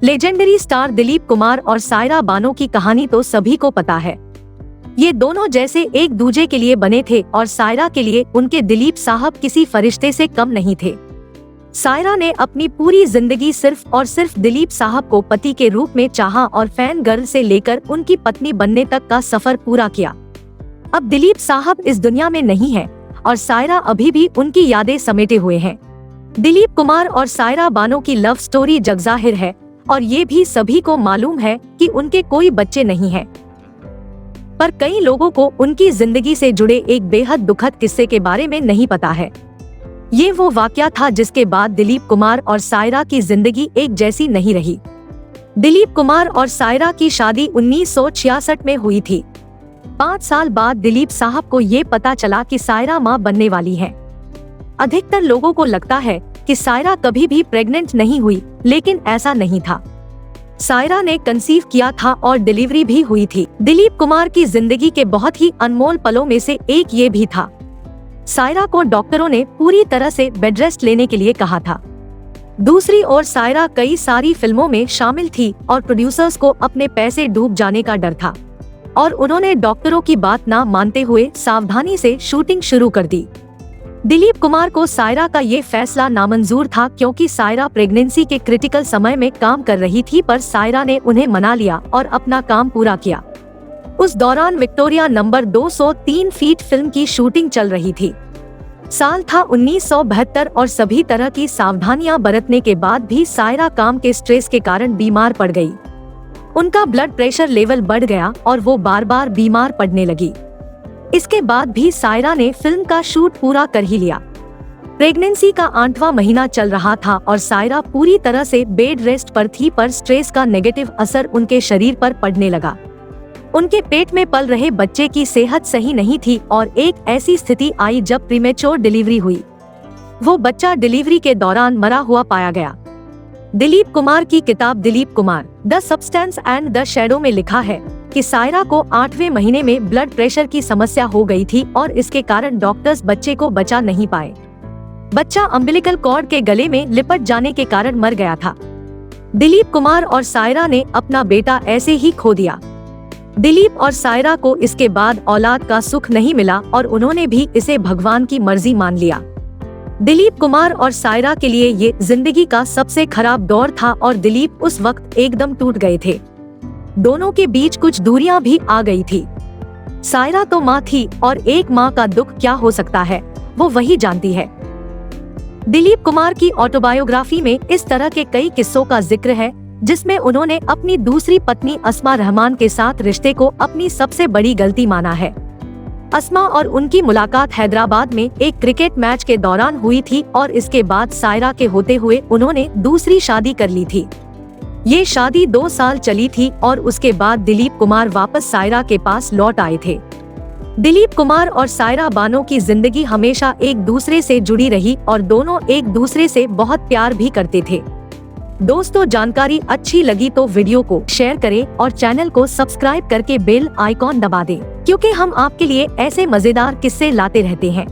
Legendary star Dilip Kumar और सायरा बानो की कहानी तो सभी को पता है। ये दोनों जैसे एक दूजे के लिए बने थे और सायरा के लिए उनके दिलीप साहब किसी फरिश्ते से कम नहीं थे। सायरा ने अपनी पूरी जिंदगी सिर्फ और सिर्फ दिलीप साहब को पति के रूप में चाहा और फैन गर्ल से लेकर उनकी पत्नी बनने तक का सफर पूरा किया। अब दिलीप साहब इस दुनिया में नहीं है और सायरा अभी भी उनकी यादें समेटे हुए हैं। दिलीप कुमार और सायरा बानो की लव स्टोरी जगजाहिर है और ये भी सभी को मालूम है कि उनके कोई बच्चे नहीं हैं। पर कई लोगों को उनकी जिंदगी से जुड़े एक बेहद दुखद किस्से के बारे में नहीं पता है। ये वो वाकया था जिसके बाद दिलीप कुमार और सायरा की जिंदगी एक जैसी नहीं रही। दिलीप कुमार और सायरा की शादी 1966 में हुई थी। 5 साल बाद दिलीप साहब को ये पता चला कि सायरा मां बनने वाली है। अधिकतर लोगों को लगता है कि सायरा कभी भी प्रेग्नेंट नहीं हुई, लेकिन ऐसा नहीं था। सायरा ने कंसीव किया था और डिलीवरी भी हुई थी। दिलीप कुमार की जिंदगी के बहुत ही अनमोल पलों में से एक ये भी था। सायरा को डॉक्टरों ने पूरी तरह से बेड रेस्ट लेने के लिए कहा था। दूसरी ओर सायरा कई सारी फिल्मों में शामिल थी और प्रोड्यूसर्स को अपने पैसे डूब जाने का डर था और उन्होंने डॉक्टरों की बात ना मानते हुए सावधानी से शूटिंग शुरू कर दी। दिलीप कुमार को सायरा का ये फैसला नामंजूर था क्योंकि सायरा प्रेगनेंसी के क्रिटिकल समय में काम कर रही थी, पर सायरा ने उन्हें मना लिया और अपना काम पूरा किया। उस दौरान विक्टोरिया नंबर 203 फीट फिल्म की शूटिंग चल रही थी। साल था 1972 और सभी तरह की सावधानियां बरतने के बाद भी सायरा काम के स्ट्रेस के कारण बीमार पड़ गई। उनका ब्लड प्रेशर लेवल बढ़ गया और वो बार बार बीमार पड़ने लगी। इसके बाद भी सायरा ने फिल्म का शूट पूरा कर ही लिया। प्रेगनेंसी का 8वां महीना चल रहा था और सायरा पूरी तरह से बेड रेस्ट पर थी, पर स्ट्रेस का नेगेटिव असर उनके शरीर पर पड़ने लगा। उनके पेट में पल रहे बच्चे की सेहत सही नहीं थी और एक ऐसी स्थिति आई जब प्रीमेच्योर डिलीवरी हुई। वो बच्चा डिलीवरी के दौरान मरा हुआ पाया गया। दिलीप कुमार की किताब Dilip Kumar the substance and the shadow में लिखा है कि सायरा को 8वें महीने में ब्लड प्रेशर की समस्या हो गई थी और इसके कारण डॉक्टर्स बच्चे को बचा नहीं पाए। बच्चा अम्बिलिकल कॉर्ड के गले में लिपट जाने के कारण मर गया था। दिलीप कुमार और सायरा ने अपना बेटा ऐसे ही खो दिया। दिलीप और सायरा को इसके बाद औलाद का सुख नहीं मिला और उन्होंने भी इसे भगवान की मर्जी मान लिया। दिलीप कुमार और सायरा के लिए ये जिंदगी का सबसे खराब दौर था और दिलीप उस वक्त एकदम टूट गए थे। दोनों के बीच कुछ दूरियां भी आ गई थी। सायरा तो माँ थी और एक माँ का दुख क्या हो सकता है वो वही जानती है। दिलीप कुमार की ऑटोबायोग्राफी में इस तरह के कई किस्सों का जिक्र है जिसमें उन्होंने अपनी दूसरी पत्नी अस्मा रहमान के साथ रिश्ते को अपनी सबसे बड़ी गलती माना है। अस्मा और उनकी मुलाकात हैदराबाद में एक क्रिकेट मैच के दौरान हुई थी और इसके बाद सायरा के होते हुए उन्होंने दूसरी शादी कर ली थी। ये शादी 2 साल चली थी और उसके बाद दिलीप कुमार वापस सायरा के पास लौट आए थे। दिलीप कुमार और सायरा बानो की जिंदगी हमेशा एक दूसरे से जुड़ी रही और दोनों एक दूसरे से बहुत प्यार भी करते थे। दोस्तों, जानकारी अच्छी लगी तो वीडियो को शेयर करें और चैनल को सब्सक्राइब करके बेल आइकॉन दबा दें, क्योंकि हम आपके लिए ऐसे मजेदार किस्से लाते रहते हैं।